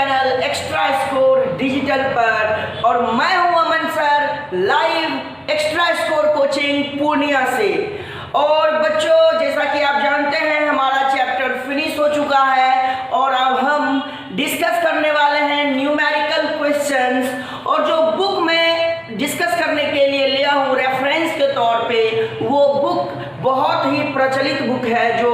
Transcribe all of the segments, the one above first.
Channel extra score digital पर और मैं हूं Aman sir, live extra score coaching Purnia से। और बच्चों, जैसा कि आप जानते हैं हमारा चैप्टर फिनिश हो चुका है और अब हम डिस्कस करने वाले हैं न्यूमेरिकल क्वेश्चंस। और जो बुक में डिस्कस करने के लिए लिया हूँ रेफरेंस के तौर पे, वो बुक बहुत ही प्रचलित बुक है जो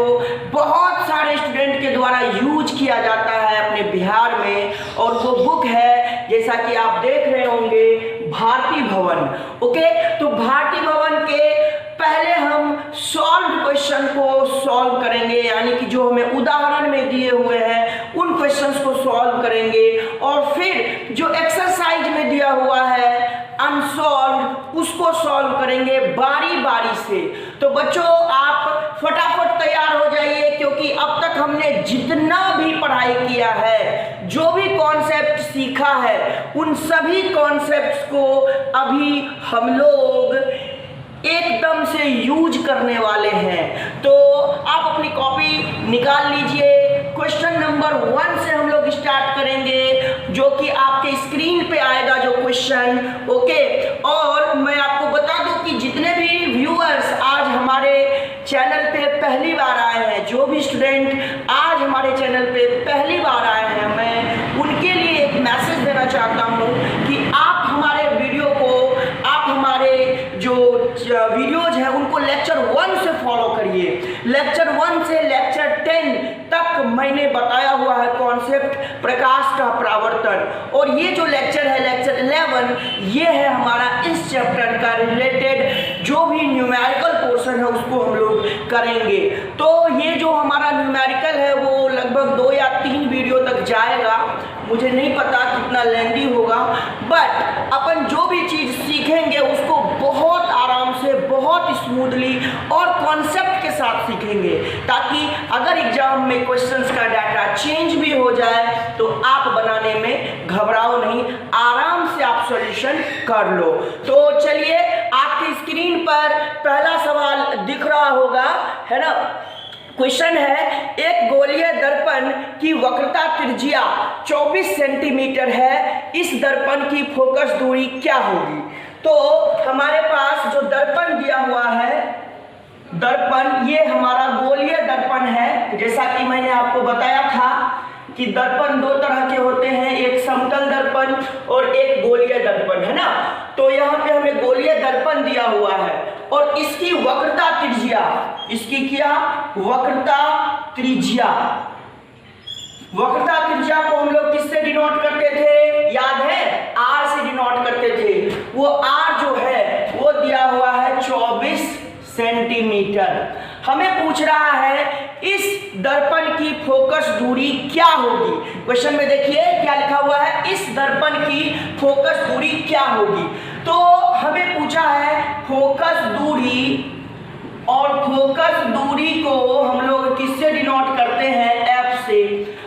बहुत सारे स्टूडेंट के द्वारा यूज किया जाता है अपने बिहार में। और वो बुक है, जैसा कि आप देख रहे होंगे, भारती भवन। ओके, तो भारती भवन के पहले हम सॉल्व क्वेश्चन को सॉल्व करेंगे, यानी कि जो हमें उदाहरण में दिए हुए हैं उन क्वेश्चंस को सॉल्व करेंगे। और फिर जो एक्सरसाइज में दिया हुआ है अनसॉल्व, उसको सॉल्व करेंगे बारी बारी से। तो बच्चों, आप फटाफट तैयार हो जाइए, क्योंकि अब तक हमने जितना भी पढ़ाई किया है, जो भी कॉन्सेप्ट सीखा है, उन सभी कॉन्सेप्ट्स को अभी हम लोग एकदम से यूज करने वाले हैं। तो आप अपनी कॉपी निकाल लीजिए। क्वेश्चन नंबर 1 से हम लोग स्टार्ट करेंगे, जो कि आपके स्क्रीन पे आएगा जो क्वेश्चन। ओके, और मैं आपको बता दूं कि जितने भी व्यूअर्स आज हमारे चैनल पे पहली बार आए हैं, जो भी स्टूडेंट आज हमारे चैनल पे पहली बार आए हैं, मैं उनके लिए एक मैसेज देना चाहता हूं कि आप हमारे वीडियो को, आप हमारे जो वीडियोज हैं उनको लेक्चर 1 से फॉलो करिए। लेक्चर 1 से लेक्चर 10 तक मैंने बताया हुआ है कॉन्सेप्ट प्रकाश का परावर्तन। और ये जो लेक्चर है लेक्चर 11, ये है हमारा इस चैप्टर का रिलेटेड जो भी न्यूमेरिकल पोर्शन है उसको हम लोग करेंगे। तो ये जो हमारा न्यूमेरिकल है वो लगभग 2 या 3 वीडियो तक जाएगा, मुझे नहीं पता कितना लेंदी होगा, बट अपन जो भी चीज़ सीखेंगे उसको बहुत आराम से, बहुत स्मूथली और कॉन्सेप्ट के साथ सीखेंगे, ताकि अगर एग्जाम में क्वेश्चंस का डाटा चेंज भी हो जाए तो आप बनाने में घबराओ नहीं, आराम से आप सॉल्यूशन कर लो। तो चलिए, आपकी स्क्रीन पर पहला सवाल दिख रहा होगा, है ना। क्वेश्चन है, एक गोलीय दर्पण की वक्रता त्रिज्या 24 सेंटीमीटर है, इस दर्पण की फोकस दूरी क्या होगी। तो हमारे पास जो दर्पण दिया हुआ है, दर्पण, ये हमारा गोलीय दर्पण है। जैसा कि मैंने आपको बताया था कि दर्पण 2 तरह के होते हैं, एक समतल दर्पण और एक गोलीय दर्पण, है ना। तो यहाँ पे हमें गोलीय दर्पण दिया हुआ है और इसकी वक्रता त्रिज्या, इसकी क्या वक्रता त्रिज्या, वक्रता त्रिज्या को हम लोग किससे डिनोट करते थे, याद है, आर से डिनोट करते थे। वो आर जो है वो दिया हुआ है 24 सेंटीमीटर। हमें पूछ रहा है इस दर्पण की फोकस दूरी क्या होगी। क्वेश्चन में देखिए क्या लिखा हुआ है, इस दर्पण की फोकस दूरी क्या होगी। तो हमें पूछा है फोकस दूरी, और फोकस दूरी को हम लोग किससे डिनोट करते हैं, एफ से,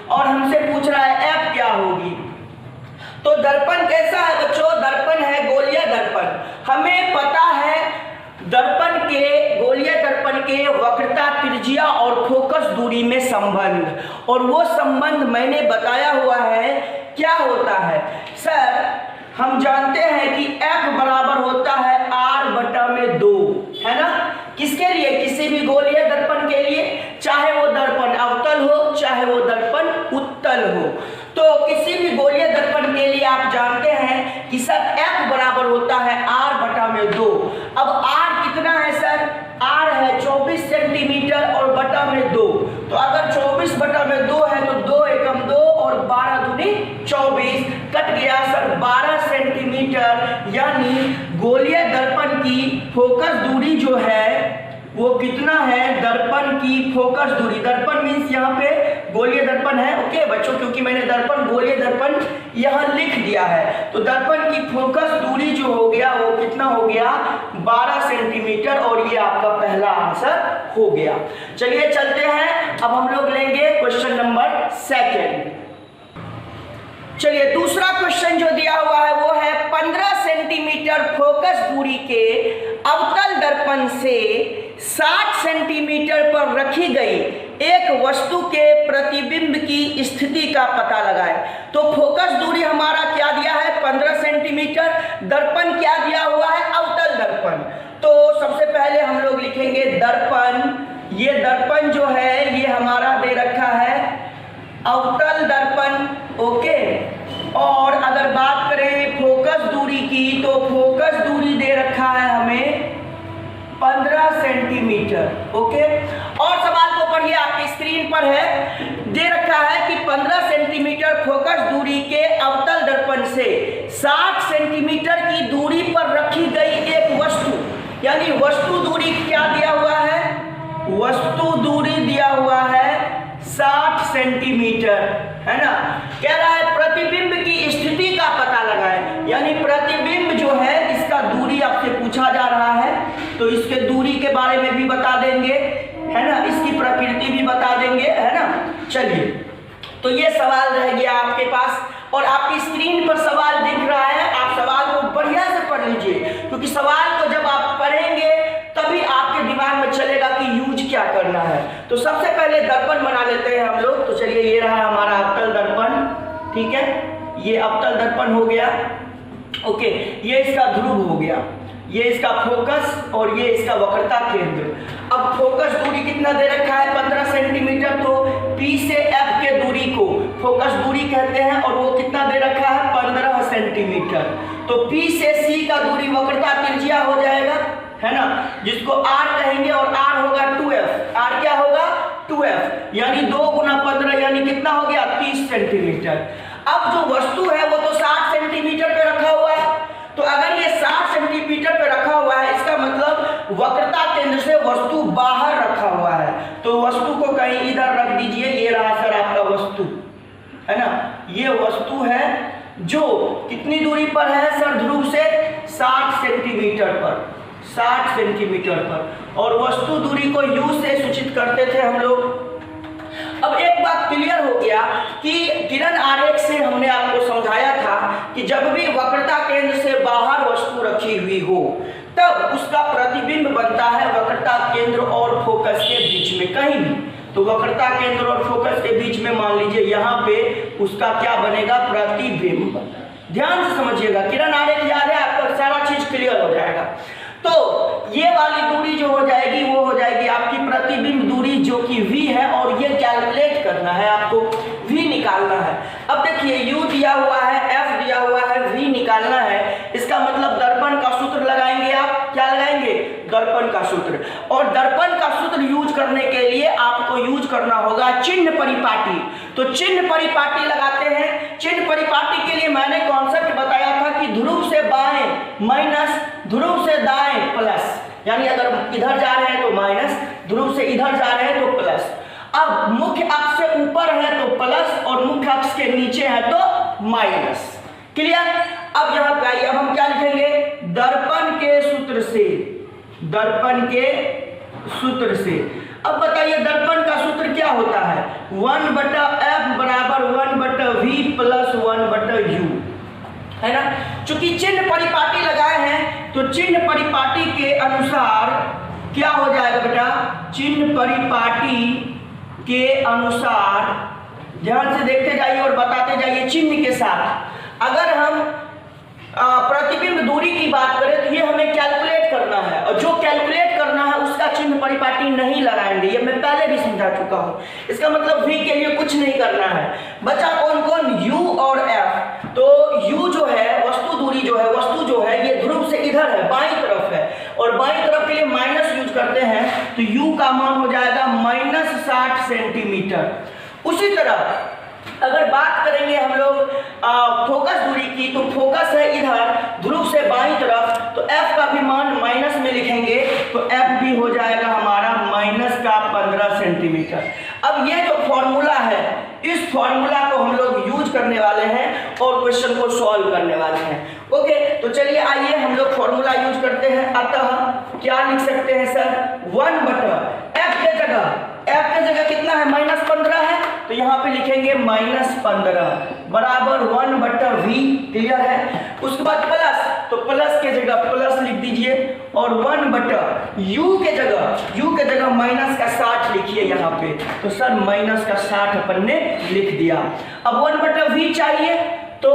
और हमसे पूछ रहा है एफ क्या होगी। तो दर्पण कैसा है बच्चों, दर्पण है गोलीय दर्पण। हमें पता है दर्पण के, गोलीय दर्पण के वक्रता त्रिज्या और फोकस दूरी में संबंध, और वो संबंध मैंने बताया हुआ है क्या होता है। सर, हम जानते हैं कि F बराबर होता है R/2, है ना। किसके लिए, किसी भी गोलीय दर्पण के लिए, चाहे वो दर्पण अवतल हो चाहे वो दर्पण उत्तल हो। तो किसी भी गोलीय दर्पण के लिए आप जानते हैं कि सर F बराबर होता है R/2। अब R कितना है सर, R है 24 सेंटीमीटर और बटा में 2। तो अगर 24/2 है तो 2 एकम 2 और 12 दूनी 24, कट गया सर 12 सेंटीमीटर। यानी गोलीय दर्पण की फोकस दूरी जो है वो कितना है, दर्पण की फोकस दूरी, दर्पण मीन्स यहाँ पे गोलीय दर्पण है। ओके बच्चों, क्योंकि मैंने दर्पण गोलीय दर्पण यहाँ लिख दिया है, तो दर्पण की फोकस दूरी जो हो गया वो कितना हो गया, 12 सेंटीमीटर, और ये आपका पहला आंसर हो गया। चलिए चलते हैं, अब हम लोग लेंगे क्वेश्चन नंबर 2। चलिए, दूसरा क्वेश्चन जो दिया हुआ है वो है 15 सेंटीमीटर फोकस दूरी के अवतल दर्पण से 60 सेंटीमीटर पर रखी गई एक वस्तु के प्रतिबिंब की की स्थिति का पता लगाएं। तो फोकस दूरी हमारा क्या दिया है 15 सेंटीमीटर, दर्पण क्या दिया हुआ है अवतल दर्पण। तो सबसे पहले हम लोग लिखेंगे दर्पण, ये दर्पण जो है ये हमारा दे रखा है अवतल दर्पण, ओके। और अगर बात करें फोकस दूरी की तो फोकस दूरी दे रखा है हमें 15 सेंटीमीटर, ओके। और सवाल को पढ़िए, आपकी स्क्रीन पर है, दे रखा है कि 15 सेंटीमीटर फोकस दूरी के अवतल दर्पण से 60 सेंटीमीटर की दूरी पर रखी गई एक वस्तु, यानी वस्तु दूरी क्या दिया हुआ है, वस्तु दूरी दिया हुआ है 60 सेंटीमीटर, है ना। कह रहा है प्रतिबिंब की स्थिति का पता लगाएं, यानी प्रतिबिंब जो है इसका दूरी आपसे पूछा जा रहा है, तो इसके दूरी के बारे में भी बता देंगे, है ना, इसकी प्रकृति भी बता देंगे, है ना। चलिए, तो ये सवाल रह गया आपके पास और आपकी स्क्रीन पर सवाल दिख रहा है, आप सवाल को बढ़िया से पढ़ लीजिए, क्योंकि सवाल को जब आप पढ़ेंगे तभी आपके दिमाग में चलेगा कि यूज क्या करना है। तो सबसे पहले दर्पण बना लेते हैं हम लोग। तो चलिए, ये रहा हमारा अवतल दर्पण, ठीक है, ये अवतल दर्पण हो गया, ओके। ये इसका ध्रुव हो गया, ये इसका फोकस और ये इसका वक्रता केंद्र। अब फोकस दूरी कितना दे रखा है 15 सेंटीमीटर, तो P से F के दूरी को फोकस दूरी कहते हैं और वो कितना दे रखा है 15 सेंटीमीटर। तो P से C का दूरी वक्रता त्रिज्या हो जाएगा, है ना, जिसको R कहेंगे और R होगा 2F, R क्या होगा 2F, यानी 2 गुना 15 यानी कितना हो गया 30 सेंटीमीटर। अब जो वस्तु है वो तो 60 सेंटीमीटर पे रखा हुआ है, तो अगर ये 60 सेंटीमीटर पे रखा हुआ है इसका मतलब वक्रता केंद्र से वस्तु बाहर रखा हुआ है, तो वस्तु को कहीं इधर रख दीजिए। ये रहा सर आपका वस्तु, है ना, ये वस्तु है जो कितनी दूरी पर है सर ध्रुव से 60 सेंटीमीटर पर, 60 सेंटीमीटर पर, और वस्तु दूरी को U से सूचित करते थे हम लोग। अब एक बात क्लियर हो गया कि किरण आरेख से हमने आपको समझाया था कि जब भी वक्रता केंद्र से बाहर वस्तु रखी हुई हो तब उसका प्रतिबिंब बनता है वक्रता केंद्र और फोकस के बीच में कहीं भी। तो वक्रता केंद्र और फोकस के बीच में मान लीजिए यहाँ पे उसका क्या बनेगा प्रतिबिंब। ध्यान से समझिएगा, किरण आरेख याद है आपको, सारा चीज क्लियर हो जाएगा। तो ये वाली दूरी जो हो जाएगी वो हो जाएगी आपकी प्रतिबिंब दूरी, जो कि V है, और ये कैलकुलेट करना है आपको, V निकालना है। अब देखिए U दिया हुआ है, F दिया हुआ है, V निकालना है, इसका मतलब दर्पण का सूत्र लगाएंगे आप, क्या लगाएंगे दर्पण का सूत्र। और दर्पण का सूत्र यूज करने के लिए आपको यूज करना होगा चिन्ह परिपाटी। तो चिन्ह परिपाटी लगाते हैं। चिन्ह परिपाटी के लिए मैंने कॉन्सेप्ट बताया था कि ध्रुव से बाएं माइनस, ध्रुव से दाएं प्लस, यानी अगर इधर जा रहे हैं तो माइनस, ध्रुव से इधर जा रहे हैं तो प्लस। अब मुख्य अक्ष से ऊपर है तो प्लस और मुख्य अक्ष के नीचे है तो माइनस। क्लियर। अब यहाँ पे आइए, अब हम क्या लिखेंगे दर्पण के सूत्र से, दर्पण के सूत्र से। अब बताइए दर्पण का सूत्र क्या होता है 1/F बराबर 1/V प्लस 1/U, है ना। चूंकि चिन्ह परिपाटी लगाए हैं तो चिन्ह परिपाटी के अनुसार क्या हो जाएगा बेटा, चिन्ह परिपाटी के अनुसार ध्यान से देखते जाइए और बताते जाइए चिन्ह के साथ। अगर हम प्रतिबिंब दूरी की बात करें तो ये हमें कैलकुलेट करना है, और जो कैलकुलेट करना है उसका चिन्ह परिपाटी नहीं लगाएंगे, ये मैं पहले भी समझा चुका हूँ। इसका मतलब V के लिए कुछ नहीं करना है। बचा कौन कौन U और F। तो U जो है वस्तु दूरी जो है, वस्तु जो है ये ध्रुव से इधर है, बाईं तरफ है, और बाईं तरफ के लिए माइनस यूज करते हैं तो U का मान हो जाएगा -60 सेंटीमीटर। उसी तरह अगर बात करेंगे हम लोग फोकस दूरी की, तो फोकस है इधर ध्रुव से बाईं तरफ, तो F का भी मान माइनस में लिखेंगे तो F भी हो जाएगा हमारा -15 सेंटीमीटर। अब ये जो फॉर्मूला है इस फॉर्मूला को हम लोग यूज करने वाले हैं और क्वेश्चन को सॉल्व करने वाले हैं। ओके, तो चलिए आइए हम लोग फॉर्मूला यूज करते हैं। अतः क्या लिख सकते हैं सर 1/F के जगह कितना है -15 है, तो यहाँ पे लिखेंगे -15 बराबर 1/V। क्लियर है। उसके बाद प्लस तो प्लस के जगह प्लस लिख दीजिए और 1 बटा यू के जगह माइनस का 60 लिखिए यहाँ पे। तो सर माइनस का 60 अपन ने लिख दिया। अब 1 बटा वी चाहिए तो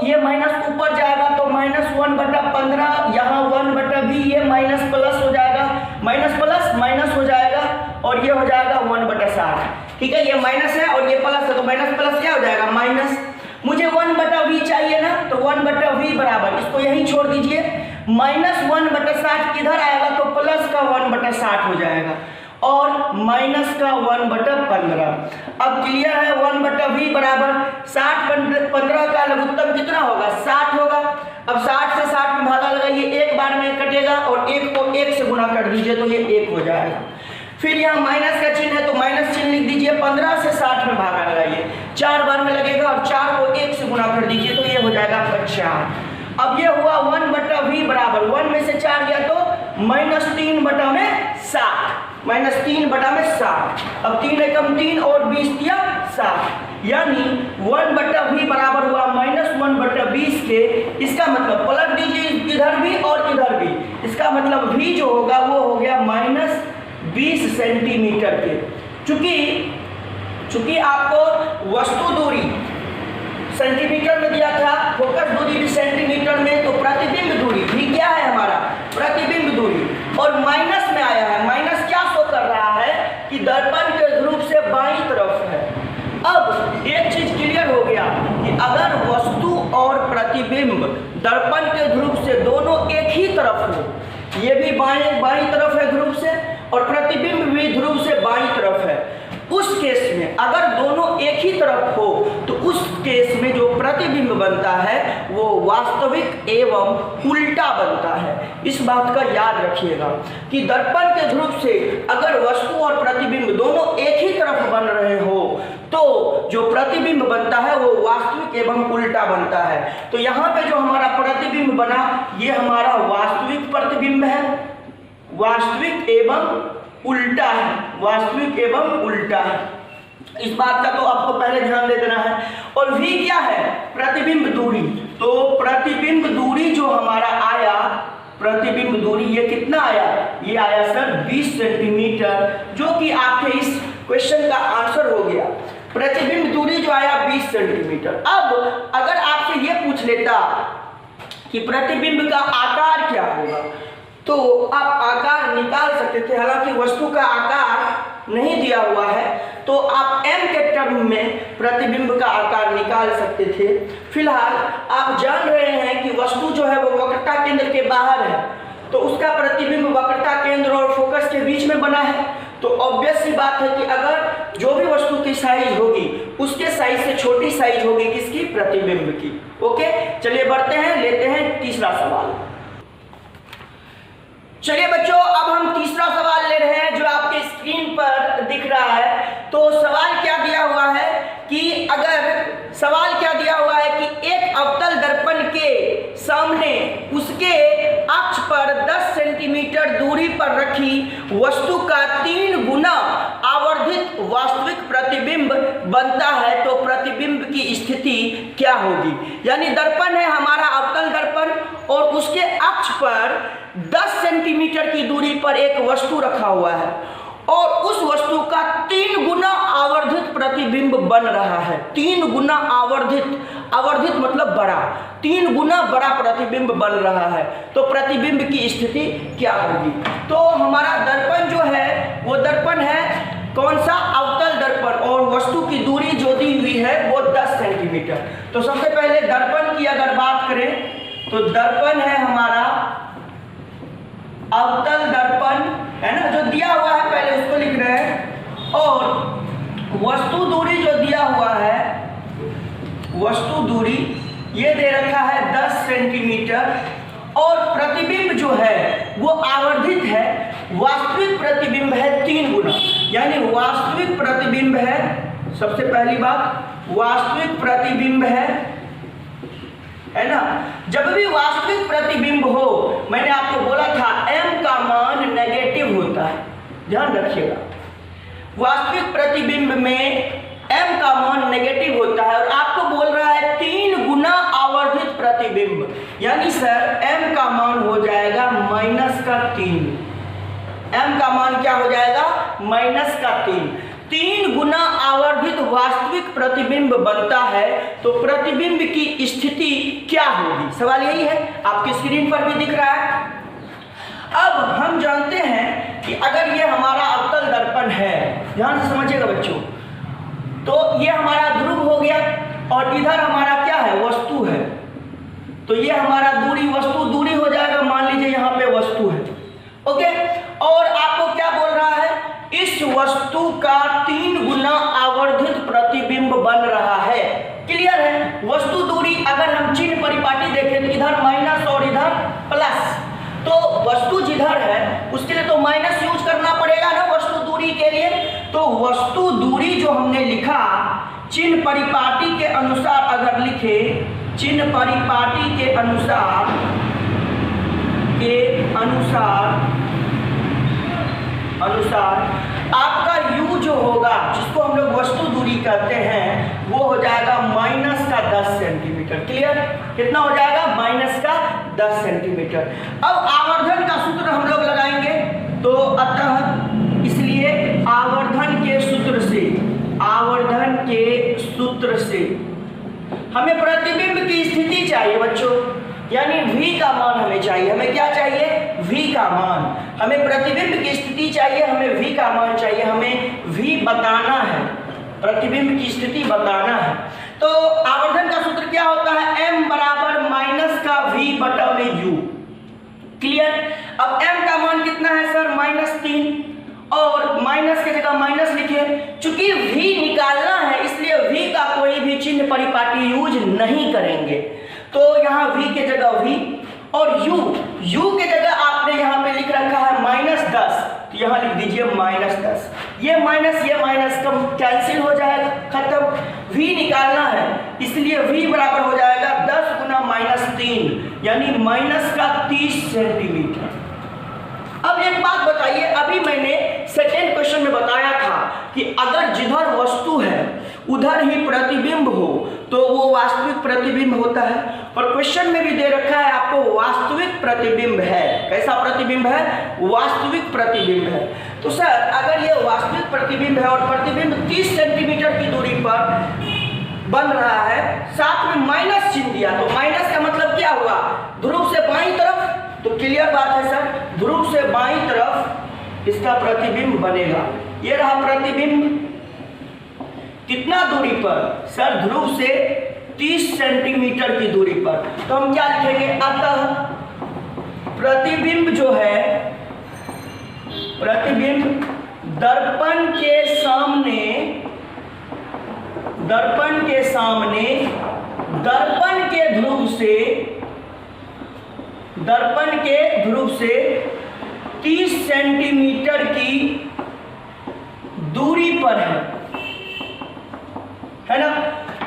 ये माइनस ऊपर जाएगा तो माइनस 1 बटा 15, यहाँ 1 बटा वी, ये माइनस प्लस हो जाएगा, माइनस प्लस माइनस हो जाएगा और ये हो जाएगा 1 बटा 60। ठीक है, ये माइनस है और ये प्लस है तो माइनस प्लस क्या हो जाएगा माइनस। मुझे 1 बटा वी चाहिए ना, तो 1 बटा वी बराबर, इसको यहीं छोड़ दीजिए, माइनस 1 बटा 60 किधर आएगा तो प्लस का 1 बटा 60 हो जाएगा और माइनस का 1 बटा 15। अब क्लियर है, 1 बटा वी बराबर 60 15 का लघुत्तम कितना होगा 60 होगा। अब 60 से 60 में भागा लगाइए, एक बार में कटेगा और एक को 1 से गुना कर दीजिए तो ये 1 हो जाएगा। फिर यहाँ माइनस का चिन्ह है तो माइनस चिन्ह लिख दीजिए, 15 से 60 में भागा लगाइए, 4 बार में लगेगा और 4 को 1 से गुना कर दीजिए तो ये हो जाएगा 50। अब ये हुआ 1 बटा वी बराबर 1 में से 4 गया तो माइनस 3 बटा में 7, माइनस 3 बटा में 7। अब 3 एकम 3 और 20 दिया 7, यानी 1 बटा वी बराबर हुआ माइनस 1 बटा 20 के। इसका मतलब पलट दीजिए इधर भी और इधर भी, इसका मतलब वी जो होगा वो हो गया माइनस 20 सेंटीमीटर के। चूंकि आपको वस्तु दूरी सेंटीमीटर में दिया था, फोकस दूरी भी सेंटीमीटर में, तो प्रतिबिंब दूरी भी क्या है हमारा प्रतिबिंब दूरी, और माइनस में आया है। माइनस क्या शो कर रहा है कि दर्पण के ध्रुव से बाईं तरफ है। अब एक चीज क्लियर हो गया कि अगर वस्तु और प्रतिबिंब दर्पण के ध्रुव से दोनों एक ही तरफ हो, ये भी बाईं तरफ है ध्रुव से और प्रतिबिंब भी ध्रुव से बाईं तरफ है, उस केस में अगर दोनों एक ही तरफ हो तो उस केस में जो प्रतिबिंब बनता है वो वास्तविक एवं उल्टा बनता है। इस बात का याद रखिएगा कि दर्पण के ध्रुव से अगर वस्तु और प्रतिबिंब दोनों एक ही तरफ बन रहे हो तो जो प्रतिबिंब बनता है वो वास्तविक एवं उल्टा बनता है। तो यहाँ पे जो हमारा प्रतिबिंब बना ये हमारा वास्तविक प्रतिबिंब है, वास्तविक एवं उल्टा है, वास्तविक एवं उल्टा है। इस बात का तो आपको पहले ध्यान दे देना है। और v क्या है प्रतिबिंब दूरी, तो प्रतिबिंब दूरी जो हमारा आया, प्रतिबिंब दूरी ये कितना आया, ये आया सर 20 सेंटीमीटर, जो कि आपके इस क्वेश्चन का आंसर हो गया। प्रतिबिंब दूरी जो आया 20 सेंटीमीटर। अब अगर आपसे ये पूछ लेता कि प्रतिबिंब का आकार क्या होगा तो आप आकार निकाल सकते थे, हालांकि वस्तु का आकार नहीं दिया हुआ है तो आप m के टर्म में प्रतिबिंब का आकार निकाल सकते थे। फिलहाल आप जान रहे हैं कि वस्तु जो है वो वक्रता केंद्र के बाहर है, तो उसका प्रतिबिंब वक्रता केंद्र और फोकस के बीच में बना है। तो ऑब्वियस सी बात है कि अगर जो भी वस्तु की साइज होगी उसके साइज से छोटी साइज होगी किसकी, प्रतिबिंब की। ओके, चलिए बढ़ते हैं, लेते हैं तीसरा सवाल। चलिए बच्चों, अब हम तीसरा सवाल ले रहे हैं जो आपके स्क्रीन पर दिख रहा है। तो सवाल क्या दिया हुआ है कि एक अवतल दर्पण के सामने उसके अक्ष पर 10 सेंटीमीटर दूरी पर रखी वस्तु का 3 गुना आवर्धित वास्तविक प्रतिबिंब बनता है तो प्रतिबिंब की स्थिति क्या होगी। यानी दर्पण है हमारा अवतल दर्पण और उसके अक्ष पर 10 सेंटीमीटर की दूरी पर एक वस्तु रखा हुआ है और उस वस्तु का 3 गुना आवर्धित प्रतिबिंब बन रहा है। 3 गुना आवर्धित मतलब बड़ा, 3 गुना बड़ा प्रतिबिंब बन रहा है तो प्रतिबिंब की स्थिति क्या होगी। तो हमारा दर्पण जो है वो दर्पण है कौन सा, अवतल दर्पण, और वस्तु की दूरी जो दी हुई है वो 10 सेंटीमीटर। तो सबसे पहले दर्पण की अगर बात करें तो दर्पण है हमारा अवतल दर्पण, है ना, जो दिया हुआ है पहले उसको लिख रहे हैं, और वस्तु दूरी जो दिया हुआ है, वस्तु दूरी ये दे रखा है 10 सेंटीमीटर और प्रतिबिंब जो है वो आवर्धित है, वास्तविक प्रतिबिंब है 3 गुना। यानी वास्तविक प्रतिबिंब है, सबसे पहली बात वास्तविक प्रतिबिंब है ना। जब भी वास्तविक प्रतिबिंब हो, मैंने आपको बोला था m का मान नेगेटिव होता है, ध्यान रखिएगा। वास्तविक प्रतिबिंब में m का मान नेगेटिव होता है और आपको बोल रहा है 3 गुना आवर्धित प्रतिबिंब प्रतिबिंब, यानी सर m का मान हो जाएगा -3। m का मान क्या हो जाएगा? -3। 3 गुना आवर्धित वास्तविक प्रतिबिंब बनता है तो प्रतिबिंब की स्थिति क्या होगी? सवाल यही है, आपकी स्क्रीन पर भी दिख रहा है। अब हम जानते हैं कि अगर ये हमारा अवतल दर्पण है, ध्यान से समझिएगा बच्चों, तो ये हमारा ध्रुव हो गया और इधर हमारा क्या है? वस्तु है। तो ये हमारा दूरी, वस्तु दूरी हो जाएगा। मान लीजिए यहाँ पे वस्तु है, ओके। और आपको क्या बोल रहा है? इस वस्तु का 3 गुना आवर्धित प्रतिबिंब बन रहा है। क्लियर है? वस्तु दूरी अगर हम चिन्ह परिपाटी देखें तो इधर माइनस और इधर प्लस, तो वस्तु जिधर है उसके लिए तो माइनस यूज करना पड़ेगा ना वस्तु दूरी के लिए। तो वस्तु दूरी जो हमने लिखा चिन्ह परिपाटी के अनुसार, अगर लिखे चिन्ह परिपाटी के अनुसार आपका u जो होगा, जिसको हम लोग वस्तु दूरी कहते हैं, वो हो जाएगा -10 सेंटीमीटर। क्लियर? कितना हो जाएगा? -10 सेंटीमीटर। अब आवर्धन का सूत्र हम लोग लगाएंगे, तो अतः इसलिए आवर्धन के सूत्र से हमें प्रतिबिंब की स्थिति चाहिए बच्चों, यानी v का मान हमें चाहिए। हमें क्या चाहिए? v का मान। हमें प्रतिबिंब की स्थिति चाहिए, हमें v का मान चाहिए, हमें v बताना है, प्रतिबिंब की स्थिति बताना है। तो आवर्धन का सूत्र क्या होता है? m बराबर -v/u। क्लियर? अब m का मान कितना है सर? -3, और माइनस की जगह माइनस लिखिए। चूंकि v निकालना है इसलिए v का कोई भी चिन्ह परिपाटी यूज नहीं करेंगे, तो यहाँ v के जगह v और u के जगह आपने यहाँ पे लिख रखा है -10, तो यहाँ लिख दीजिए -10। ये माइनस कम कैंसिल हो जाएगा, खत्म। v निकालना है इसलिए v बराबर हो जाएगा 10 गुना -3, यानी -30 सेंटीमीटर। अब एक बात बताइए, अभी मैंने सेकेंड क्वेश्चन में बताया था कि अगर जिधर वस्तु है उधर ही प्रतिबिंब हो तो वो वास्तविक प्रतिबिंब होता है, और क्वेश्चन में भी दे रखा है आपको वास्तविक प्रतिबिंब है। कैसा प्रतिबिंब है? वास्तविक प्रतिबिंब है। तो सर अगर ये वास्तविक प्रतिबिंब है और प्रतिबिंब 30 सेंटीमीटर की दूरी पर बन रहा है, साथ में माइनस चिन्ह दिया, तो माइनस का मतलब क्या हुआ? ध्रुव से बाईं तरफ। तो क्लियर बात है सर, ध्रुव से बाईं तरफ इसका प्रतिबिंब बनेगा। ये रहा प्रतिबिंब, कितना दूरी पर? सर ध्रुव से 30 सेंटीमीटर की दूरी पर। तो हम क्या लिखेंगे? अतः प्रतिबिंब जो है, प्रतिबिंब दर्पण के सामने दर्पण के ध्रुव से 30 सेंटीमीटर की दूरी पर है ना?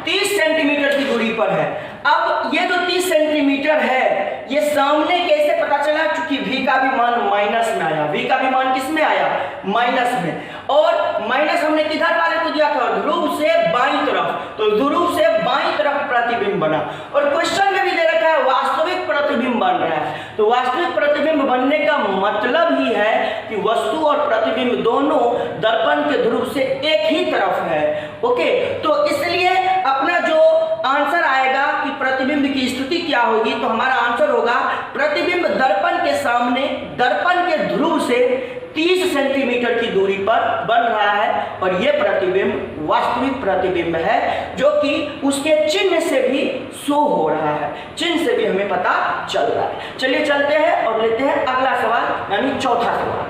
30 सेंटीमीटर की दूरी पर है। अब ये जो 30 सेंटीमीटर है, ये सामने कैसे पता चला? क्योंकि v का भी मान माइनस में आया। v का भी मान किस में आया? माइनस में। और माइनस हमने किधर वाले को दिया था? ध्रुव से बाईं तरफ। तो ध्रुव से बाईं तरफ प्रतिबिंब बना, और क्वेश्चन में भी दे रखा है वास्तविक प्रतिबिंब बन रहा है। तो वास्तविक प्रतिबिंब बनने का मतलब ही है कि वस्तु और प्रतिबिंब दोनों दर्पण के ध्रुव से एक ही तरफ है। ओके, तो इसलिए अपना जो आंसर आएगा कि प्रतिबिंब की स्थिति क्या होगी, तो हमारा आंसर होगा प्रतिबिंब दर्पण के सामने दर्पण के ध्रुव से 30 सेंटीमीटर की दूरी पर बन रहा है, और यह प्रतिबिंब वास्तविक प्रतिबिंब है जो कि उसके चिन्ह से भी शो हो रहा है, चिन्ह से भी हमें पता चल रहा है। चलिए चलते हैं और लेते हैं अगला सवाल, यानी चौथा सवाल।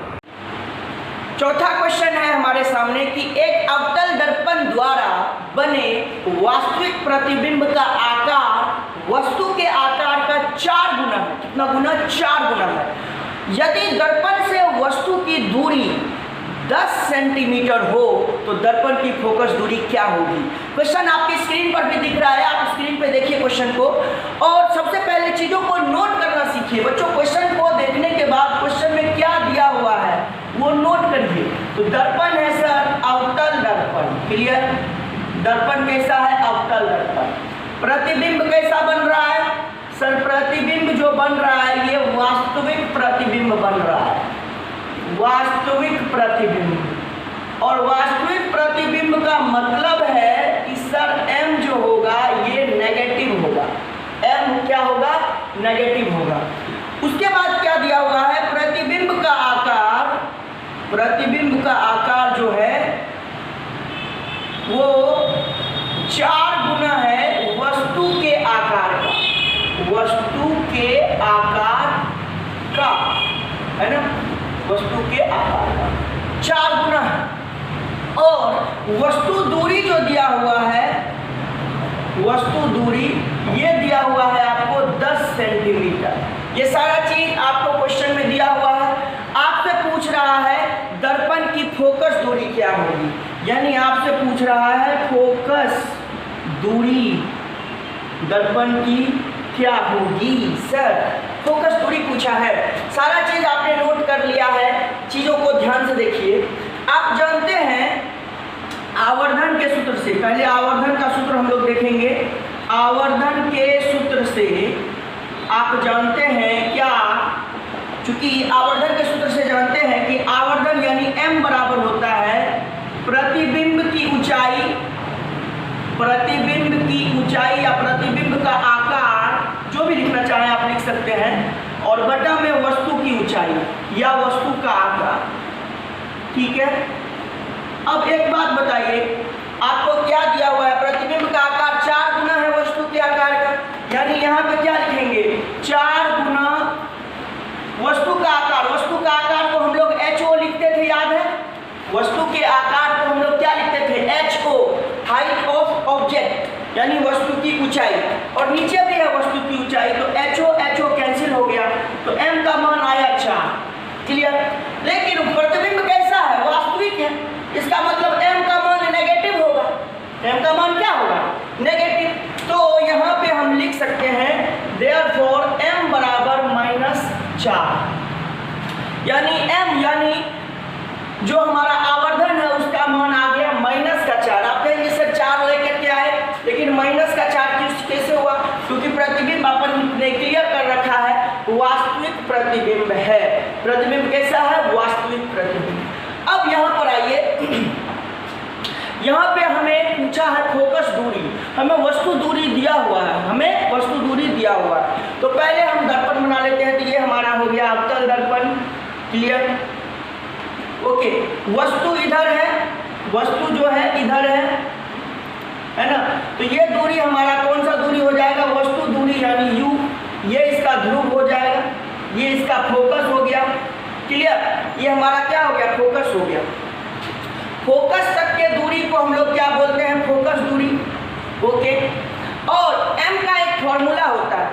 चौथा क्वेश्चन है हमारे सामने कि एक अवतल दर्पण द्वारा बने वास्तविक प्रतिबिंब का आकार वस्तु के आकार का 4 गुना है। कितना गुना? 4 गुना है। यदि दर्पण से वस्तु की दूरी 10 सेंटीमीटर हो तो दर्पण की फोकस दूरी क्या होगी? क्वेश्चन आपकी स्क्रीन पर भी दिख रहा है, आप स्क्रीन पे देखिए क्वेश्चन को, और सबसे पहले चीजों को नोट करना सीखिए बच्चों। क्वेश्चन को देखने के बाद क्वेश्चन में क्या दिया हुआ है वो नोट करिए। तो दर्पण है सर अवतल दर्पण। क्लियर? दर्पण कैसा है? अवतल दर्पण। प्रतिबिंब कैसा बन रहा है? सर प्रतिबिंब जो बन रहा है ये वास्तविक प्रतिबिंब बन रहा है, वास्तविक प्रतिबिंब। और वास्तविक प्रतिबिंब का मतलब है कि सर m जो होगा ये नेगेटिव होगा, m क्या होगा, नेगेटिव होगा। उसके बाद क्या दिया हुआ है, प्रतिबिंब का आकार, प्रतिबिंब का आकार जो है वो 4 गुना है वस्तु के आकार का, वस्तु के आकार का, है ना, वस्तु के आकार का 4 गुना है। और वस्तु दूरी जो दिया हुआ है, वस्तु दूरी ये दिया हुआ है आपको 10 सेंटीमीटर। ये सारा चीज आपको क्वेश्चन में दिया हुआ है। आपसे पूछ रहा है दर्पण की फोकस दूरी क्या होगी, यानी आपसे पूछ रहा है फोकस दूरी दर्पण की क्या होगी। सर फोकस दूरी पूछा है, सारा चीज आपने नोट कर लिया है, चीजों को ध्यान से देखिए। आप जानते हैं आवर्धन के सूत्र से, पहले आवर्धन का सूत्र हम लोग देखेंगे। आवर्धन के सूत्र से आप जानते हैं क्या, चूंकि आवर्धन के सूत्र से जानते हैं कि आवर्धन यानी m बराबर होता है प्रतिबिंब की ऊंचाई, प्रतिबिंब की ऊंचाई या प्रतिबिंब का आकार, जो भी लिखना चाहें आप लिख सकते हैं, और बटा में वस्तु की ऊंचाई या वस्तु का आकार। ठीक है, अब एक बात बताइए, आपको क्या दिया हुआ है, प्रतिबिंब का आकार 4 गुना है वस्तु के आकार का, यानी यहाँ पे क्या लिखेंगे, 4 गुना वस्तु का आकार। वस्तु का आकार को हम लोग HO लिखते थे, याद है, वस्तु के आकार को हम लोग क्या लिखते थे, HO, हाइट ऑफ ऑब्जेक्ट, यानी वस्तु की ऊंचाई, और नीचे भी है वस्तु की ऊंचाई, तो HO कैंसिल हो गया, तो m का मान आया 4। क्लियर। लेकिन प्रतिबिंब कैसा है, वास्तविक है, इसका मतलब m का मान नेगेटिव होगा, m का मान क्या होगा, नेगेटिव। तो यहाँ पे हम लिख सकते हैं देयरफॉर m बराबर -4, यानी m यानी जो हमारा आवर्धन है उसका मान आ गया -4। आप कहेंगे सर 4 लेकर के आए, लेकिन -4 कैसे हुआ, क्योंकि प्रतिबिंब अपन ने क्लियर कर रखा है वास्तविक प्रतिबिंब है। प्रतिबिंब कैसा है, वास्तविक प्रतिबिंब। अब यहाँ पर आइए, यहाँ पे हमें पूछा है फोकस दूरी, हमें वस्तु दूरी दिया हुआ है, हमें वस्तु दूरी दिया हुआ है। तो पहले हम दर्पण बना लेते हैं, तो ये हमारा हो गया अवतल दर्पण। Clear, okay. वस्तु इधर है, वस्तु जो है इधर है ना, तो ये दूरी हमारा कौन सा दूरी हो जाएगा, वस्तु दूरी यानी u, ये इसका ध्रुव हो जाएगा, ये इसका फोकस हो गया। क्लियर, ये हमारा क्या हो गया, फोकस हो गया। फोकस तक के दूरी को हम लोग क्या बोलते हैं, फोकस दूरी। ओके, और m का एक फॉर्मूला होता है।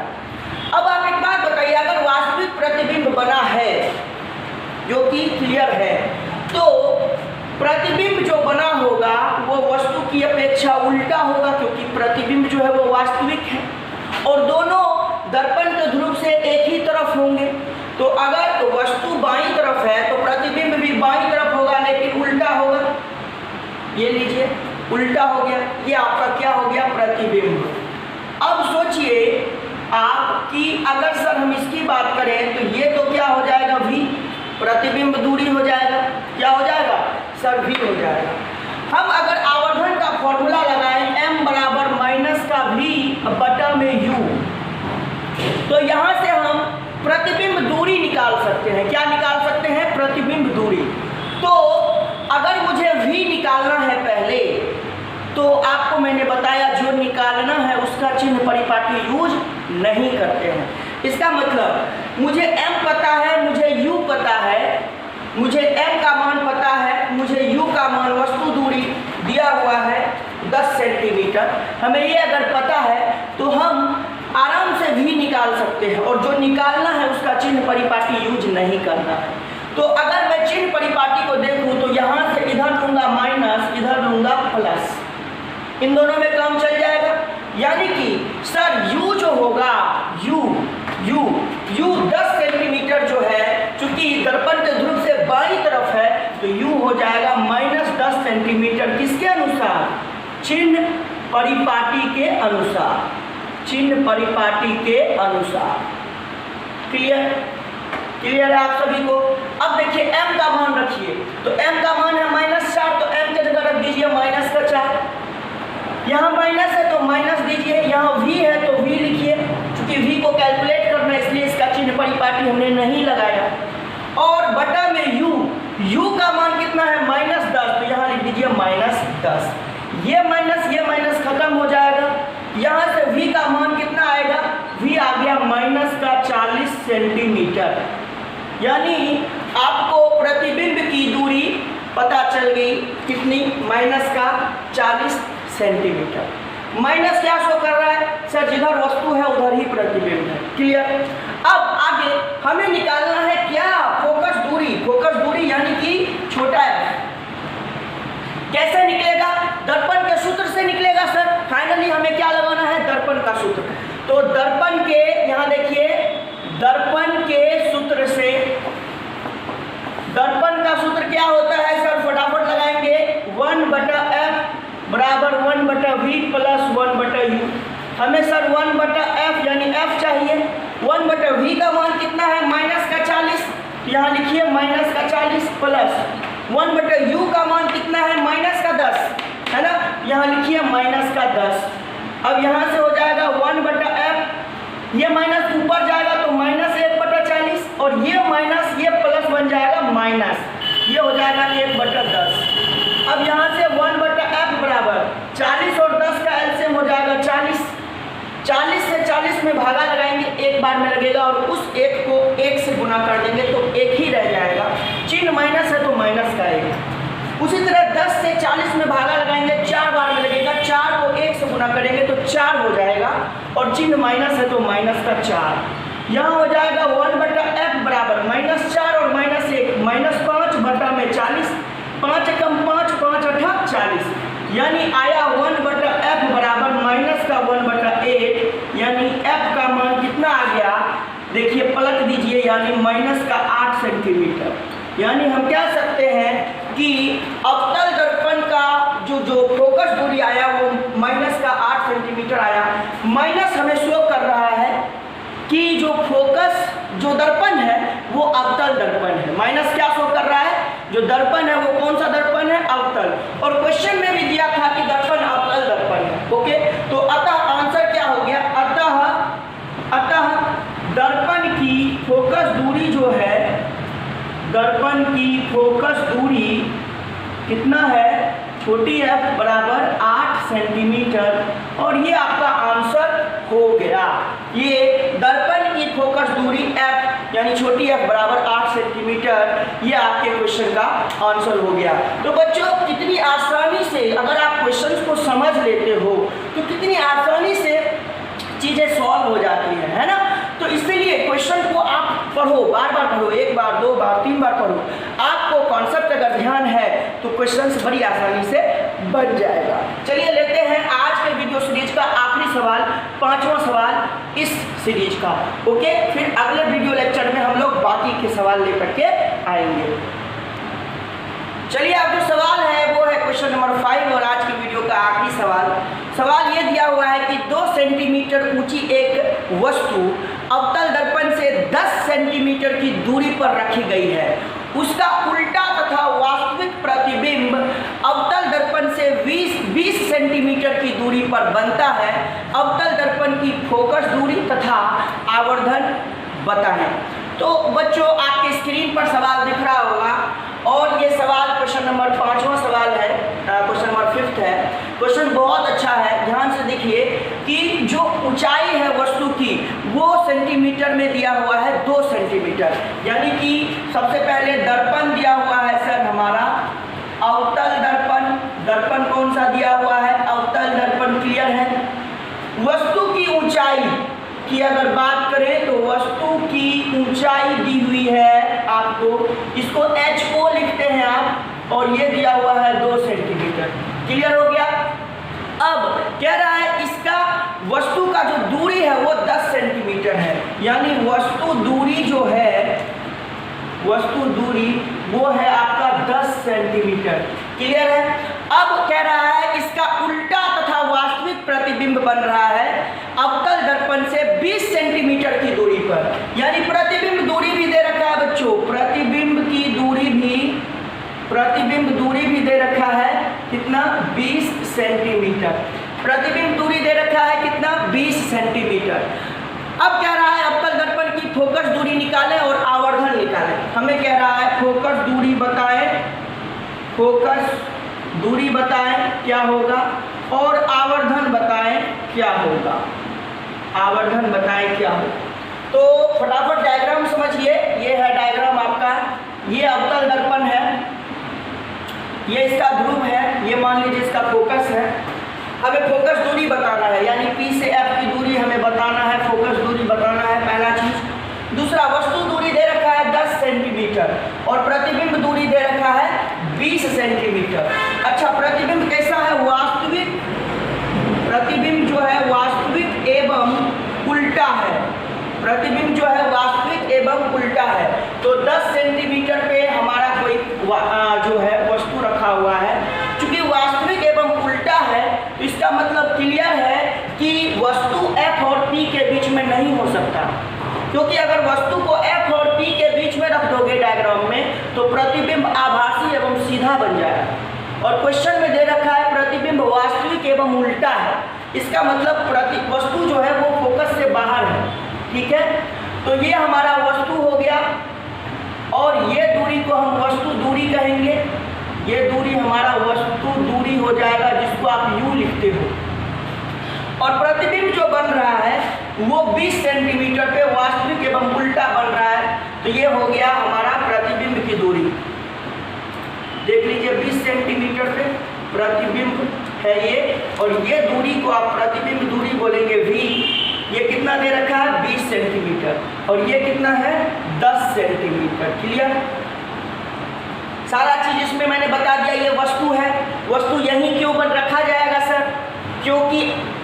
अब आप एक बात बताइए, अगर वास्तविक प्रतिबिंब बना है जो कि क्लियर है, तो प्रतिबिंब जो बना होगा वो वस्तु की अपेक्षा उल्टा होगा, क्योंकि प्रतिबिंब जो है वो वास्तविक है और दोनों दर्पण के ध्रुव से एक ही तरफ होंगे। तो अगर वस्तु बाईं तरफ है तो प्रतिबिंब भी बाईं तरफ होगा, लेकिन उल्टा होगा। ये लीजिए, उल्टा हो गया, ये आपका क्या हो गया, प्रतिबिंब। अब सोचिए आप कि अगर सर हम इसकी बात करें तो ये तो क्या हो जाएगा, v, प्रतिबिंब दूरी हो जाएगा, क्या हो जाएगा सर, v हो जाएगा। हम अगर आवर्धन का फॉर्मूला लगाएं m बराबर -v बटा में u, तो यहाँ से हम प्रतिबिंब दूरी निकाल सकते हैं। क्या निकाल सकते हैं, प्रतिबिंब दूरी। तो अगर मुझे v निकालना है पहले, तो आपको मैंने बताया जो निकालना है उसका चिन्ह परिपाटी यूज नहीं करते हैं। इसका मतलब मुझे m पता है, मुझे u पता है, मुझे m का मान पता है, मुझे u का मान, वस्तु दूरी दिया हुआ है 10 सेंटीमीटर, हमें ये अगर पता है तो हम आराम से v निकाल सकते हैं, और जो निकालना है उसका चिन्ह परिपाटी यूज नहीं करना है। तो अगर मैं चिन्ह परिपाटी को देखूं तो यहाँ से इधर लूंगा माइनस, इधर लूंगा प्लस, इन दोनों में काम चल जाएगा। यानी कि सर u जो होगा, u 10 सेंटीमीटर जो है, चूंकि दर्पण के ध्रुव से बाईं तरफ है, तो u हो जाएगा -10 सेंटीमीटर। किसके अनुसार, चिन्ह परिपाटी के अनुसार, चिन्ह परिपाटी के अनुसार। क्लियर? क्लियर है आप सभी को? अब देखिए m का मान रखिए, तो m का मान है -4, तो m के जगह रख दीजिए -4। यहाँ माइनस है तो माइनस दीजिए, यहाँ v है तो v लिखिए, क्योंकि v को कैलकुलेट करना है इसलिए इसका चिन्ह परिपाटी हमने नहीं लगाया। और बटा में u का मान कितना है -10, तो यहाँ लिख दीजिए -10। ये माइनस खत्म हो जाएगा। यहाँ से v का मान कितना आएगा, v आ गया -40 सेंटीमीटर। यानी आपको प्रतिबिंब की दूरी पता चल गई कितनी, -40 सेंटीमीटर। माइनस क्या शो कर रहा है सर, जिधर वस्तु है उधर ही प्रतिबिंब है। क्लियर? अब आगे हमें निकालना है क्या, फोकस दूरी यानी कि छोटा है। कैसे निकलेगा? दर्पण के सूत्र से निकलेगा सर। फाइनली हमें क्या लगाना है, दर्पण का सूत्र। तो दर्पण के, यहाँ देखिए, दर्पण के सूत्र से, दर्पण का सूत्र क्या होता है सर, फटाफट लगाएंगे, 1/f बराबर 1/v प्लस 1/u। हमें सर 1/f यानी f चाहिए। 1/v का मान कितना है, -40, यहाँ लिखिए -40 प्लस 1/u का मान कितना है, -10, है ना, यहाँ लिखिए -10। अब यहाँ से हो जाएगा 1/f, ये माइनस ऊपर जाएगा तो -1/40, और ये माइनस ये प्लस बन जाएगा माइनस, ये हो जाएगा 1/10। अब यहाँ से 1/f बराबर 40 और 10 का एलसीएम हो जाएगा 40। 40 से 40 में भागा लगाएंगे, एक बार में लगेगा, और उस एक को 1 से गुना कर देंगे तो 1 ही रह जाएगा। चिन्ह माइनस है तो माइनस का 1। उसी तरह 10 से 40 में भागा लगाएंगे, 4 बार में लगेगा, 4 को 1 से गुना करेंगे तो 4 हो जाएगा, और चिन्ह माइनस है तो माइनस का 4। यहाँ हो जाएगा 1/f बराबर -4 और -1, -5/40, 5 कम 5, 5 अठा 40, यानी आया 1/f बराबर -1/8, यानी f का मान कितना आ गया, देखिए पलट दीजिए, यानी -8 सेंटीमीटर। यानी हम कह सकते हैं कि अवतल दर्पण का जो फोकस दूरी आया वो -8 सेंटीमीटर आया। माइनस हमें शो कर रहा है कि जो फोकस जो दर्पण है वो अवतल दर्पण है। माइनस क्या शो कर रहा है, जो दर्पण है वो कौन सा दर्पण है, अवतल। और क्वेश्चन में भी दिया था कि दर्पण अवतल दर्पण है। ओके, तो अतः आंसर क्या हो गया, अतः दर्पण की फोकस दूरी जो है, दर्पण की फोकस दूरी कितना है, छोटी f बराबर 8 सेंटीमीटर, और ये आपका आंसर हो गया। ये दर्पण की फोकस दूरी f यानी छोटी f बराबर 8 सेंटीमीटर, ये आपके क्वेश्चन का आंसर हो गया। तो बच्चों कितनी आसानी से अगर आप क्वेश्चन को समझ लेते हो तो कितनी आसानी से चीज़ें सॉल्व हो जाती है ना। तो इसलिए क्वेश्चन को आप पढ़ो, बार बार पढ़ो, 1 बार 2 बार 3 बार पढ़ो। आपको कॉन्सेप्ट अगर ध्यान है तो क्वेश्चन बड़ी आसानी से बन जाएगा। चलिए लेते हैं आज के वीडियो सीरीज का आखिरी सवाल, 5वां सवाल इस सीरीज का। ओके, फिर अगले वीडियो लेक्चर में हम लोग बाकी के सवाल लेकर के आएंगे। चलिए अब जो सवाल है वो है क्वेश्चन नंबर 5 और आज की वीडियो का आखिरी सवाल ये दिया हुआ है कि 2 सेंटीमीटर ऊंची एक वस्तु अवतल दर्पण से 10 सेंटीमीटर की दूरी पर रखी गई है। उसका उल्टा तथा वास्तविक प्रतिबिंब अवतल दर्पण से 20 सेंटीमीटर की दूरी पर बनता है। अवतल दर्पण की फोकस दूरी तथा आवर्धन बताएं। तो बच्चों आपके स्क्रीन पर सवाल दिख रहा होगा, और ये सवाल क्वेश्चन नंबर 5वां सवाल है, क्वेश्चन नंबर 5 है। क्वेश्चन बहुत अच्छा है, ध्यान से देखिए कि जो ऊंचाई है वस्तु की वो सेंटीमीटर में दिया हुआ है 2 सेंटीमीटर, यानी कि सबसे पहले दर्पण दिया हुआ है सर हमारा अवतल दर्पण। दर्पण कौन सा दिया हुआ है, अवतल दर्पण, क्लियर है। वस्तु की ऊंचाई की अगर बात करें तो वस्तु की ऊंचाई दी हुई है आपको, इसको HO लिखते हैं आप, और ये दिया हुआ है 2 सेंटीमीटर। क्लियर हो गया। अब कह रहा है इसका वस्तु का जो दूरी है वो 10 सेंटीमीटर है, यानी वस्तु दूरी जो है, वस्तु दूरी वो है आपका 10 सेंटीमीटर। क्लियर है। अब कह रहा है इसका उल्टा तथा वास्तविक प्रतिबिंब बन रहा है अवतल दर्पण से 20 सेंटीमीटर की दूरी पर। यानी प्रतिबिंब दूरी भी दे रखा है बच्चों, प्रतिबिंब दूरी भी दे रखा है कितना, 20 सेंटीमीटर। प्रतिबिंब दूरी दे रखा है कितना, 20 सेंटीमीटर। अब कह रहा है अवतल दर्पण की फोकस दूरी निकालें और आवर्धन निकालें। हमें कह रहा है फोकस दूरी बताएं, फोकस दूरी बताएं क्या होगा, और आवर्धन बताएं क्या होगा, आवर्धन बताएं क्या होगा। तो फटाफट डायग्राम समझिए। ये है डायग्राम आपका, ये अवतल दर्पण है, ये इसका ध्रुव है, ये मान लीजिए इसका फोकस है। हमें फोकस दूरी बताना है, यानी P से F की दूरी हमें बताना है, फोकस दूरी बताना है, पहला चीज। दूसरा, वस्तु दूरी दे रखा है 10 सेंटीमीटर और प्रतिबिंब दूरी दे रखा है 20 सेंटीमीटर। अच्छा, प्रतिबिंब कैसा है, वास्तविक, प्रतिबिंब जो है वास्तविक एवं उल्टा है, प्रतिबिंब जो है वास्तविक एवं उल्टा है। तो 10 सेंटीमीटर पे हमारा कोई जो है वस्तु रखा हुआ है। चूंकि वास्तविक एवं उल्टा है तो इसका मतलब क्लियर है कि वस्तु F और P के बीच में नहीं हो सकता, क्योंकि अगर वस्तु को F और P के बीच में रख दोगे डायग्राम में तो प्रतिबिंब आभासी एवं सीधा बन जाएगा। और क्वेश्चन में दे रखा है प्रतिबिंब वास्तविक एवं उल्टा है, इसका मतलब वस्तु जो है वो फोकस से बाहर है। ठीक है, तो ये हमारा वस्तु हो गया और ये दूरी को हम वस्तु दूरी कहेंगे। ये दूरी हमारा वस्तु दूरी हो जाएगा, जिसको आप U लिखते हो। और प्रतिबिंब जो बन रहा है वो 20 सेंटीमीटर पे वास्तविक एवं उल्टा बन रहा है, तो ये हो गया हमारा प्रतिबिंब की दूरी। देख लीजिए 20 सेंटीमीटर पे प्रतिबिंब है ये, और ये दूरी को आप प्रतिबिंब दूरी बोलेंगे V। ये कितना दे रखा है, 20 सेंटीमीटर, और ये कितना है, 10 सेंटीमीटर। क्लियर, सारा चीज इसमें मैंने बता दिया। ये वस्तु है, वस्तु यहीं क्यों बन रखा जाएगा सर, क्योंकि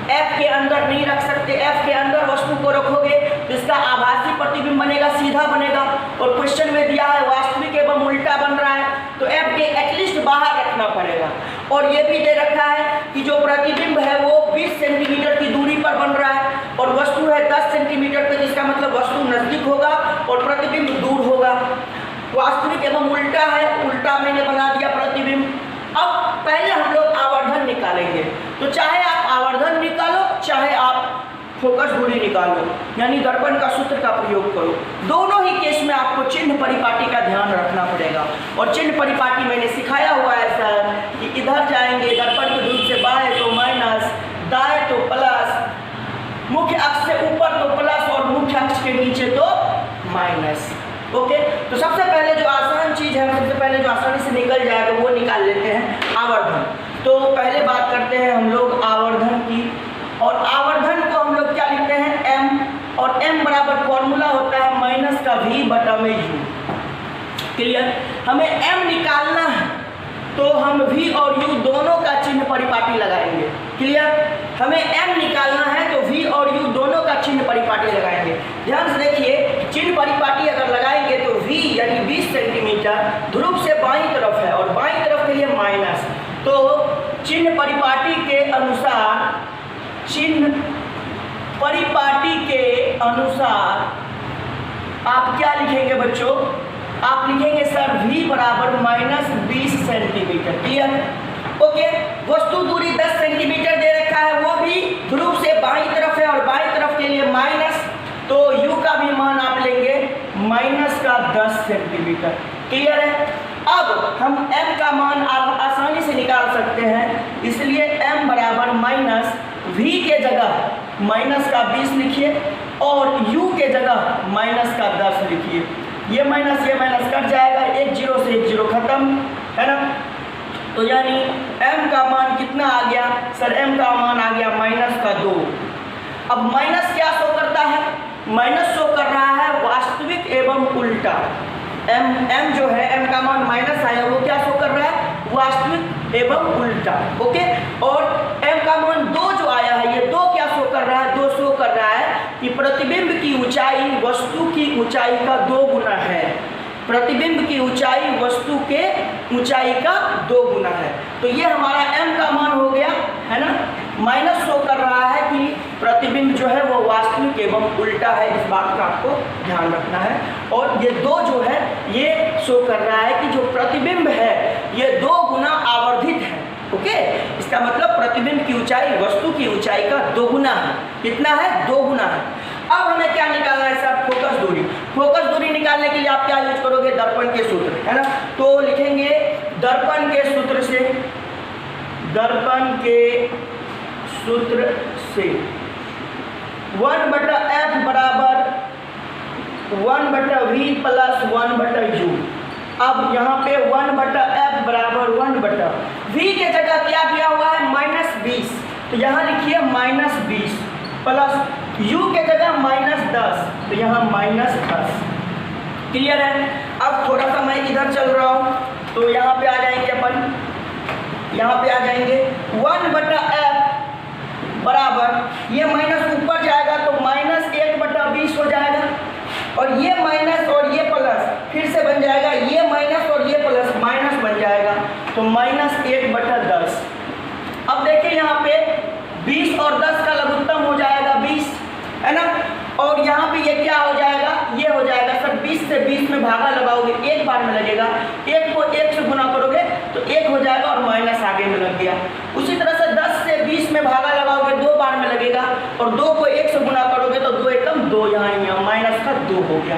F के अंदर नहीं रख सकते। F के अंदर वस्तु को रखोगे तो इसका आभासी प्रतिबिंब बनेगा, सीधा बनेगा। और क्वेश्चन में दिया है वास्तविक एवं उल्टा बन रहा है, तो F के एटलीस्ट बाहर रखना पड़ेगा। और ये भी दे रखा है कि जो प्रतिबिंब है वो 20 सेंटीमीटर की दूरी पर बन रहा है और वस्तु है 10 सेंटीमीटर पे, जिसका मतलब वस्तु नजदीक होगा और प्रतिबिंब दूर होगा। वास्तविक एवं उल्टा है, उल्टा मैंने बना दिया प्रतिबिंब। अब पहले हम लोग आवर्धन निकालेंगे, तो चाहे आप आवर्धन निकालो चाहे आप फोकस दूरी निकालो, यानी दर्पण का सूत्र का प्रयोग करो। दोनों ही केस में आपको चिन्ह परिपाटी का ध्यान रखना पड़ेगा। और चिन्ह परिपाटी मैंने सिखाया हुआ है सर कि इधर जाएंगे दर्पण के ध्रुव से बाएं तो माइनस, दाएं तो प्लस, मुख्य अक्ष से ऊपर तो प्लस और मुख्य अक्ष के नीचे तो माइनस। ओके, तो सबसे पहले जो आसान चीज है, सबसे पहले जो आसानी से निकल जाएगा वो निकाल लेते हैं, आवर्धन। तो पहले बात करते हैं हम लोग आवर्धन की, और आवर्धन को हम लोग क्या लिखते हैं, m, और m बराबर फॉर्मूला होता है माइनस का v बटा में u। क्लियर, हमें m निकालना है तो हम v और u दोनों का चिन्ह परिपाटी लगाएंगे। क्लियर, हमें m निकालना है तो v और u दोनों का चिन्ह परिपाटी लगाएंगे। ध्यान से देखिए, चिन्ह परिपाटी अगर लगाएंगे तो v यानी 20 सेंटीमीटर ध्रुव से बाईं तरफ है और बाईं तरफ के लिए माइनस, तो चिन्ह परिपाटी के अनुसार, चिन्ह परिपाटी के अनुसार आप क्या लिखेंगे बच्चों, आप लिखेंगे सर v बराबर माइनस 20 सेंटीमीटर। Clear, okay. वस्तु दूरी 10 सेंटीमीटर दे रखा है, वो भी ध्रुव से बाईं तरफ है और बाईं तरफ के लिए माइनस, तो u का भी मान आप लेंगे माइनस का 10 सेंटीमीटर। क्लियर है, अब हम m का मान आसानी से निकाल सकते हैं, इसलिए m बराबर माइनस v के जगह माइनस का 20 लिखिए और u के जगह माइनस का 10 लिखिए। ये माइनस कट जाएगा, एक जीरो से एक जीरो खत्म, है ना। तो यानी m का मान कितना आ गया सर, m का मान आ गया माइनस का 2। अब माइनस क्या शो करता है, माइनस शो कर रहा है वास्तविक एवं उल्टा। m जो है, m का मान माइनस आया, वो क्या शो कर रहा है, वास्तविक एवं उल्टा। ओके, और m का मान 2 जो आया है, ये 2 क्या शो कर रहा है, 2 शो कर रहा है कि प्रतिबिंब की ऊंचाई वस्तु की ऊंचाई का 2 गुना है। प्रतिबिंब की ऊंचाई वस्तु के ऊंचाई का 2 गुना है। तो ये हमारा m का मान हो गया, है ना। माइनस शो कर रहा है कि प्रतिबिंब जो है वो वास्तविक एवं उल्टा है, इस बात का आपको ध्यान रखना है। और ये 2 जो है ये शो कर रहा है कि जो प्रतिबिंब है ये 2 गुना आवर्धित है। ओके, इसका मतलब प्रतिबिंब की ऊंचाई वस्तु की ऊंचाई का 2 गुना है। कितना है? 2 गुना है। अब हमें क्या निकालना है सर? फोकस दूरी। फोकस दूरी निकालने के लिए आप क्या यूज करोगे? दर्पण के सूत्र, है ना। तो लिखेंगे दर्पण के सूत्र से, दर्पण के सूत्र से 1/f बराबर 1/v प्लस 1/u। अब यहाँ पे 1/f बराबर 1/v के जगह क्या दिया हुआ है? -20, तो यहाँ लिखिए -20 प्लस u के जगह -10, तो यहाँ -10। क्लियर है? अब थोड़ा सा मैं इधर चल रहा हूँ, तो यहाँ पे आ जाएंगे अपन, यहाँ पे आ जाएंगे 1/f बराबर, ये माइनस ऊपर जाएगा तो -1/20 हो जाएगा, और ये माइनस और ये प्लस फिर से बन जाएगा, ये माइनस और ये प्लस माइनस बन जाएगा, तो -1/10। अब देखिए यहाँ पे 20 और 10 का लघुत्तम हो जाएगा 20, है ना। और यहाँ पे ये क्या हो जाएगा? ये हो जाएगा सर 20 से 20 में भागा लगाओगे एक बार में लगेगा, 1 को 1 से गुना करोगे तो 1 हो जाएगा और माइनस आगे में लग गया। उसी तरह से 10 से 20 में भागा लगाओगे 2 बार में लगेगा, और 2 को 1 से गुना करोगे तो 2 एकम 2, यहाँ माइनस का 2 हो गया।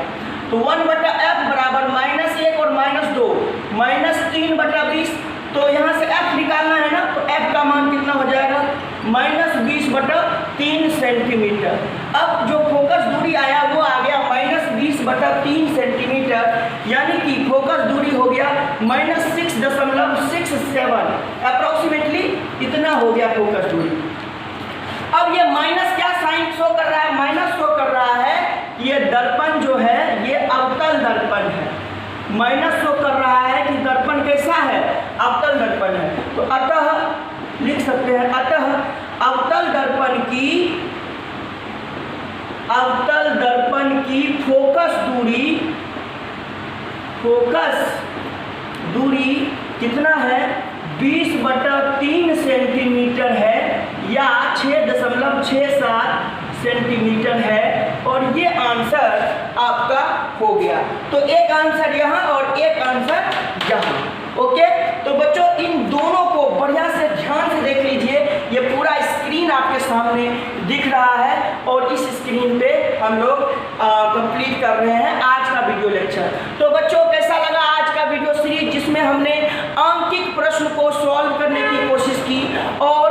तो 1/f बराबर -1 और -2 -3/20। तो यहाँ से f निकालना है ना, तो f का मान कितना हो जाएगा? -20/3 सेंटीमीटर। अब जो फोकस दूरी आया वो आ गया -20/3 सेंटीमीटर, यानी कि फोकस दूरी हो गया -6.67, अप्रोक्सीमेटली इतना हो गया फोकस दूरी। अब ये माइनस क्या साइन शो कर रहा है? माइनस शो कर रहा है कि ये दर्पण जो है ये अवतल दर्पण है। माइनस शो कर रहा है कि दर्पण कैसा है? अवतल दर्पण है। तो अतः लिख सकते हैं, अतः अवतल दर्पण की फोकस दूरी कितना है? 20/3 सेंटीमीटर है, या 6.67 सेंटीमीटर है। और ये आंसर आपका हो गया। तो एक आंसर यहाँ और एक आंसर यहाँ। ओके, तो बच्चों इन दोनों को बढ़िया से ध्यान से देख लीजिए। ये पूरा स्क्रीन आपके सामने दिख रहा है, और इस स्क्रीन पे हम लोग कंप्लीट कर रहे हैं आज का वीडियो लेक्चर। तो बच्चों कैसा लगा आज का वीडियो सीरीज, जिसमें हमने अंकित प्रश्न को सॉल्व करने की कोशिश की, और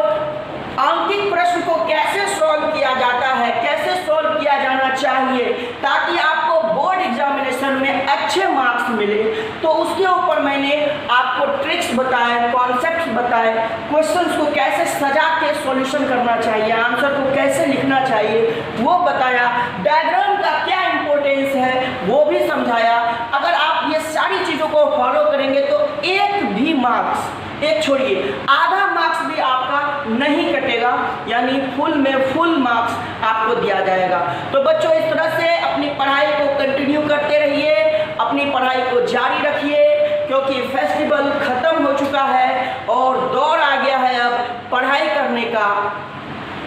अंकित प्रश्न को कैसे सॉल्व किया जाता है, कैसे सॉल्व किया जाना चाहिए ताकि आपको बोर्ड एग्जामिनेशन में अच्छे मार्क्स मिले। तो उसके ऊपर मैंने आपको ट्रिक्स बताए, कॉन्सेप्ट्स बताए, क्वेश्चंस को कैसे सजा के सॉल्यूशन करना चाहिए, आंसर को कैसे लिखना चाहिए वो बताया, डायग्राम का क्या इंपॉर्टेंस है वो भी समझाया। अगर आप ये सारी चीज़ों को फॉलो करेंगे तो एक भी मार्क्स, एक छोड़िए आधा मार्क्स भी आपका नहीं कटेगा, यानी फुल में फुल मार्क्स आपको दिया जाएगा। तो बच्चों इस तरह से अपनी पढ़ाई को कंटिन्यू करते रहिए, अपनी पढ़ाई को जारी रखिए, क्योंकि फेस्टिवल खत्म हो चुका है और दौर आ गया है अब पढ़ाई करने का,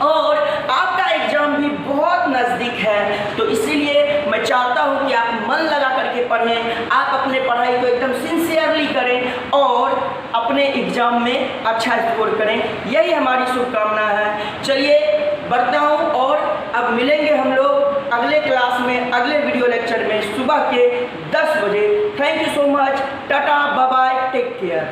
और आपका एग्जाम भी बहुत नज़दीक है। तो इसीलिए मैं चाहता हूं कि आप मन लगा करके पढ़ें, आप अपने पढ़ाई को एकदम सिंसियरली करें और अपने एग्जाम में अच्छा स्कोर करें, यही हमारी शुभकामना है। चलिए बढ़ता हूं, और अब मिलेंगे हम लोग अगले क्लास में, अगले वीडियो लेक्चर में सुबह के 10 बजे। Thank you so much, tata bye bye, take care.